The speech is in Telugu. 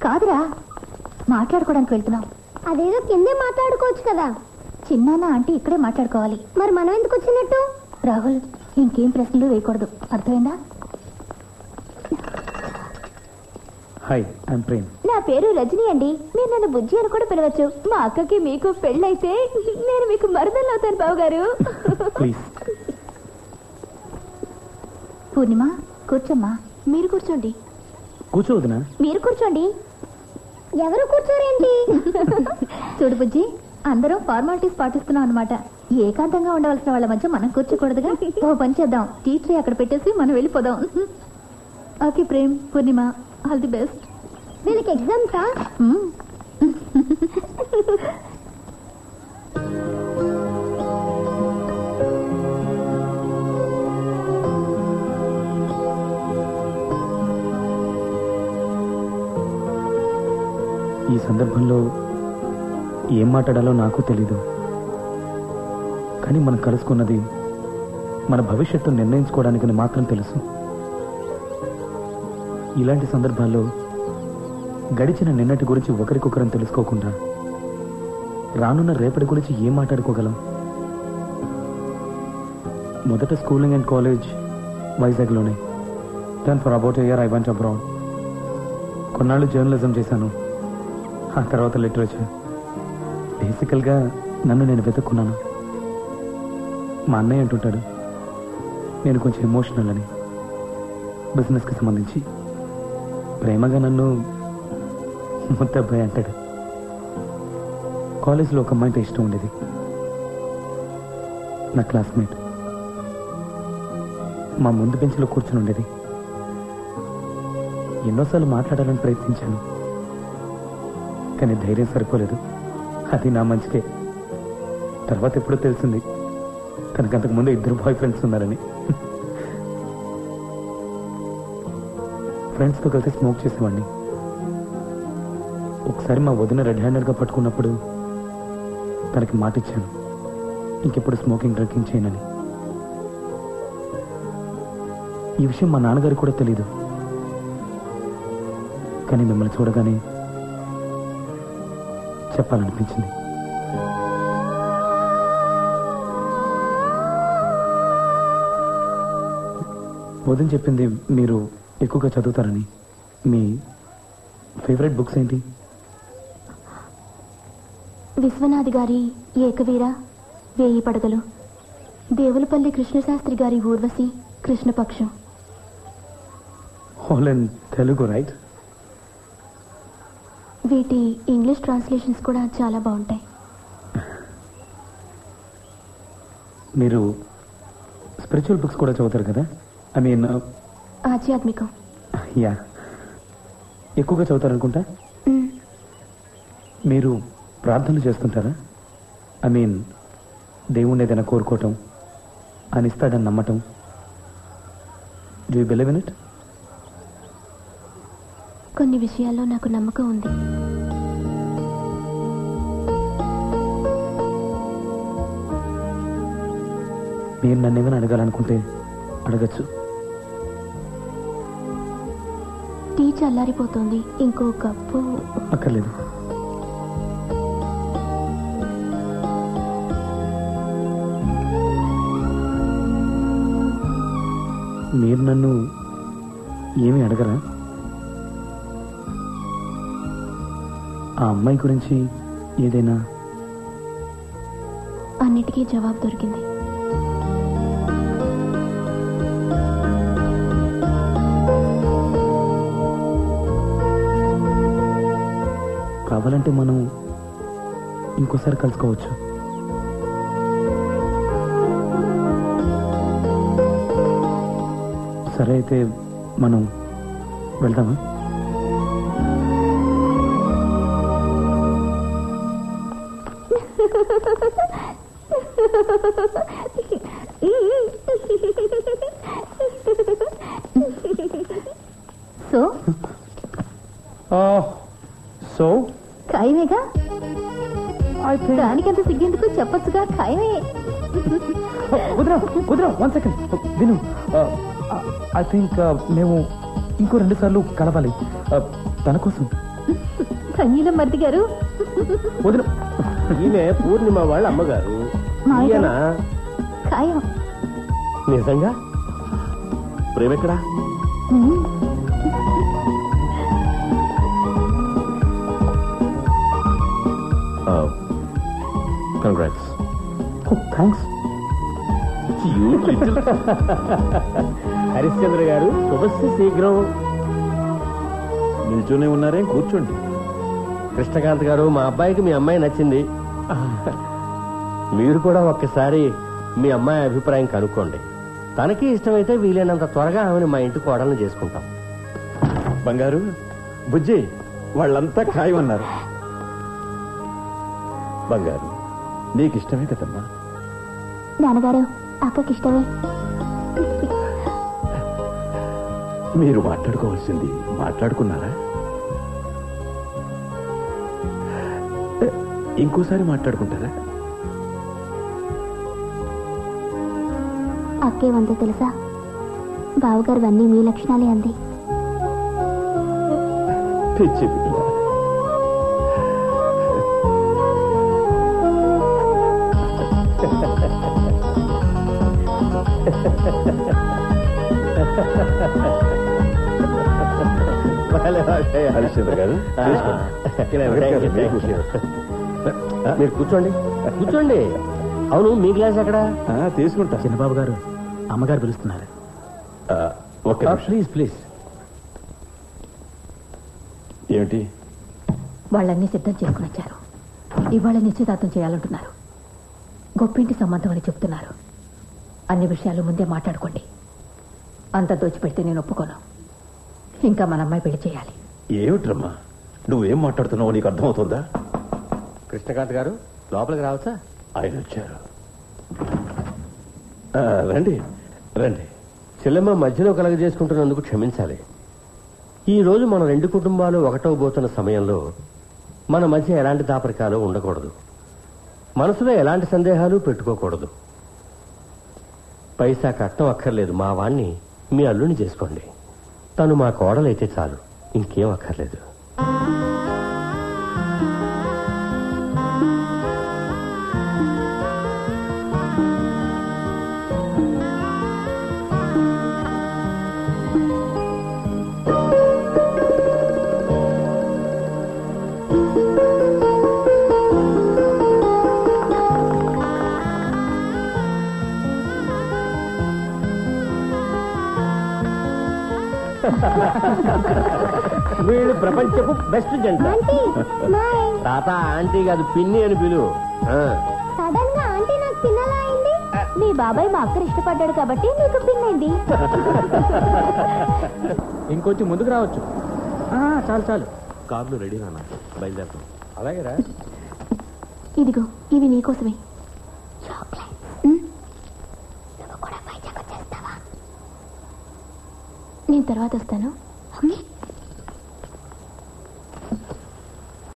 కాదురా, మాట్లాడుకోవడానికి వెళ్తున్నాం. అదేదో కిందే మాట్లాడుకోవచ్చు కదా. చిన్నాన్న ఆంటీ ఇక్కడే మాట్లాడుకోవాలి. మరి మనం ఎందుకు వచ్చినట్టు? రాహుల్, ఇంకేం ప్రశ్నలు వేయకూడదు, అర్థమైందా? Hi, I am Prem. నా పేరు రజనీ అండి. మీరు నన్ను బుజ్జి అని కూడా పిలవచ్చు. మా అక్కకి మీకు పెళ్ళైతే నేను మీకు మరదలు అవుతాను బావగారు. పూర్ణిమ, కూర్చోమ్మా. మీరు కూర్చోండి. కూర్చోవద్దునా? మీరు కూర్చోండి. ఎవరు కూర్చోరేంటి? చూడు బుజ్జి, అందరం ఫార్మాలిటీస్ పాటిస్తున్నాం అనమాట. ఏకాంతంగా ఉండవలసిన వాళ్ళ మధ్య మనం కూర్చోకూడదుగా. ఓ పని చేద్దాం, టీ ట్రే అక్కడ పెట్టేసి మనం వెళ్ళిపోదాం. Okay Prem, Purnima, all the best. వీళ్ళకి ఎగ్జామ్సా? ఈ సందర్భంలో ఏం మాట్లాడాలో నాకు తెలీదు. కానీ మనం కలుసుకున్నది మన భవిష్యత్తు నిర్ణయించుకోవడానికని మాత్రం తెలుసు. ఇలాంటి సందర్భాల్లో గడిచిన నిన్నటి గురించి ఒకరికొకరం తెలుసుకోకుండా రానున్న రేపటి గురించి ఏం మాట్లాడుకోగలం? మొదట స్కూలింగ్ అండ్ కాలేజ్ వైజాగ్లోనే. Then for about a year I went abroad. కొన్నాళ్ళు జర్నలిజం చేశాను, ఆ తర్వాత లిటరేచర్. బేసికల్గా నన్ను నేను వెతుక్కున్నాను. మా అన్నయ్య అంటుంటాడు నేను కొంచెం ఎమోషనల్ అని, బిజినెస్కి సంబంధించి. ప్రేమగా నన్ను ముద్దబ్బాయి అంటాడు. కాలేజీలో ఒక అమ్మాయితో ఇష్టం ఉండేది, నా క్లాస్మేట్. మా ముందు బెంచ్లో కూర్చుని ఉండేది. ఎన్నోసార్లు మాట్లాడాలని ప్రయత్నించాను, కానీ ధైర్యం సరిపోలేదు. అది నా మంచికే. తర్వాత ఎప్పుడో తెలిసింది తనకంతకుముందు 2 బాయ్ ఫ్రెండ్స్ ఉన్నారని. ఫ్రెండ్స్తో కలిసి స్మోక్ చేసేవాడిని. ఒకసారి మా వదిన రెడ్ హ్యాండెడ్గా పట్టుకున్నప్పుడు తనకి మాట ఇచ్చాను, ఇంకెప్పుడు స్మోకింగ్ డ్రింకింగ్ చేయనని. ఈ విషయం మా నాన్నగారికి కూడా తెలీదు. కానీ మిమ్మల్ని చూడగానే చెప్పాలనిపించింది. వదిన చెప్పింది మీరు ఎక్కువగా చదువుతారని. మీ ఫేవరెట్ బుక్స్ ఏంటి? విశ్వనాథ్ గారి ఏకవీర, 1000 పడగలు, Devulapalli Krishnasastri garu Urvashi, Krishnapaksham. All in Telugu, right? వీటి ఇంగ్లీష్ ట్రాన్స్లేషన్స్ కూడా చాలా బాగుంటాయి. మీరు స్పిరిచువల్ బుక్స్ కూడా చదువుతారు కదా? ఐ మీన్ ఆధ్యాత్మికం. యా, ఎక్కువగా చదువుతారనుకుంటా. మీరు ప్రార్థనలు చేస్తుంటారా? ఐ మీన్ దేవుణ్ణి ఏదైనా కోరుకోవటం, అని ఇస్తాడని నమ్మటం. Do you believe in it? కొన్ని విషయాల్లో నాకు నమ్మకం ఉంది. మీరు నన్ను ఏమైనా అడగాలనుకుంటే అడగచ్చు. టీ చల్లారిపోతుంది, ఇంకో కప్పు. అక్కర్లేదు. మీరు నన్ను ఏమీ అడగరా? ఆ అమ్మాయి గురించి ఏదైనా? అన్నిటికీ జవాబు దొరికింది. కావాలంటే మనం ఇంకోసారి కలుసుకోవచ్చు. సరే, అయితే మనం వెళ్దామా? సో ఖాయమేగా? దానికంత సిగ్గెందుకు? చెప్పొచ్చుగా, ఖాయమే. కుదరా కుదరా, 1 సెకండ్ విను. ఐ థింక్ మేము ఇంకో 2 సార్లు కలవాలి. తన కోసం. ధన్యుల మరిది గారు. వదిన. ఈయన పూర్ణిమ వాళ్ళ అమ్మగారు. మావయ్య ఈయన ఖాయం. నిజంగా ప్రేమెక్కడా? కంగ్రాట్స్. థ్యాంక్స్. హరిశ్చంద్ర గారు శుభస్య శీఘ్రం. నిల్చొనే ఉన్నారే, కూర్చోండి. కృష్ణకాంత్ గారు, మా అబ్బాయికి మీ అమ్మాయి నచ్చింది. మీరు కూడా ఒక్కసారి మీ అమ్మాయి అభిప్రాయం కనుక్కోండి. తనకి ఇష్టమైతే వీలైనంత త్వరగా ఆమెను మా ఇంటి కోడలను చేసుకుంటాం. బంగారు, బుజ్జి వాళ్ళంతా ఖాయమన్నారు. బంగారు, నీకిష్టమే కదమ్మా? నాన్నగారు, అక్కకి ఇష్టమే. మీరు మాట్లాడుకోవాల్సింది మాట్లాడుకున్నారా? ఇంకోసారి మాట్లాడుకుంటారా? అక్కేమందో తెలుసా, బావగారు అన్నీ మీ లక్షణాలే అంది. పిచ్చి పిల్ల. హరిశ్చంద్ర గారు, మీరు కూర్చోండి, కూర్చోండి. అవును, మీ గ్లాస్ ఎక్కడ? తీసుకుంటా. చిన్నబాబు గారు, అమ్మగారు పిలుస్తున్నారు. Please please. ఏమిటి? వాళ్ళన్నీ సిద్ధం చేసుకుని వచ్చారు. ఇవాళ నిశ్చితార్థం చేయాలంటున్నారు. గొప్పింటి సంబంధం అని చెప్తున్నారు. అన్ని విషయాలు ముందే మాట్లాడుకోండి. అంత దోచిపెడితే నేను ఒప్పుకోను. ఇంకా మన అమ్మాయి పెళ్లి చేయాలి. ఏమిట్రమ్మా, నువ్వేం మాట్లాడుతున్నావో నీకు అర్థమవుతుందా? కృష్ణకాంత్ గారు, లోపలికి రావచ్చా? ఆయన వచ్చారు. రండి రండి. చెల్లెమ్మ మధ్యలో కలగజేసుకుంటున్నందుకు క్షమించాలి. ఈ రోజు మన రెండు కుటుంబాలు ఒకటవబోతున్న సమయంలో మన మధ్య ఎలాంటి దాపరికాలు ఉండకూడదు. మనసులో ఎలాంటి సందేహాలు పెట్టుకోకూడదు. పైసా కట్నం అక్కర్లేదు. మా వాణ్ణి మీ అల్లుని చేసుకోండి. తను మా కోడలైతే చాలు, ఇంకేం అక్కర్లేదు. వీళ్ళు ప్రపంచపు బెస్ట్ జంట. తాత ఆంటీ కాదు, పిన్ని అని పిలువు. సడన్ గా ఆంటీ నాకు పిన్నలా అయింది. మీ బాబాయ్ మా అక్కని ఇష్టపడ్డాడు కాబట్టి నీకు పిన్నైంది. ఇంకొంచెం ముందుకు రావచ్చు. చాలు చాలు. కార్లు రెడీ నాన్న, బయలుదేరుతాం. అలాగేరా. ఇదిగో, ఇవి నీకోసమే. నువ్వు కూడా బయటకు వచ్చేస్తావా? నేను తర్వాత వస్తాను. ఓకే.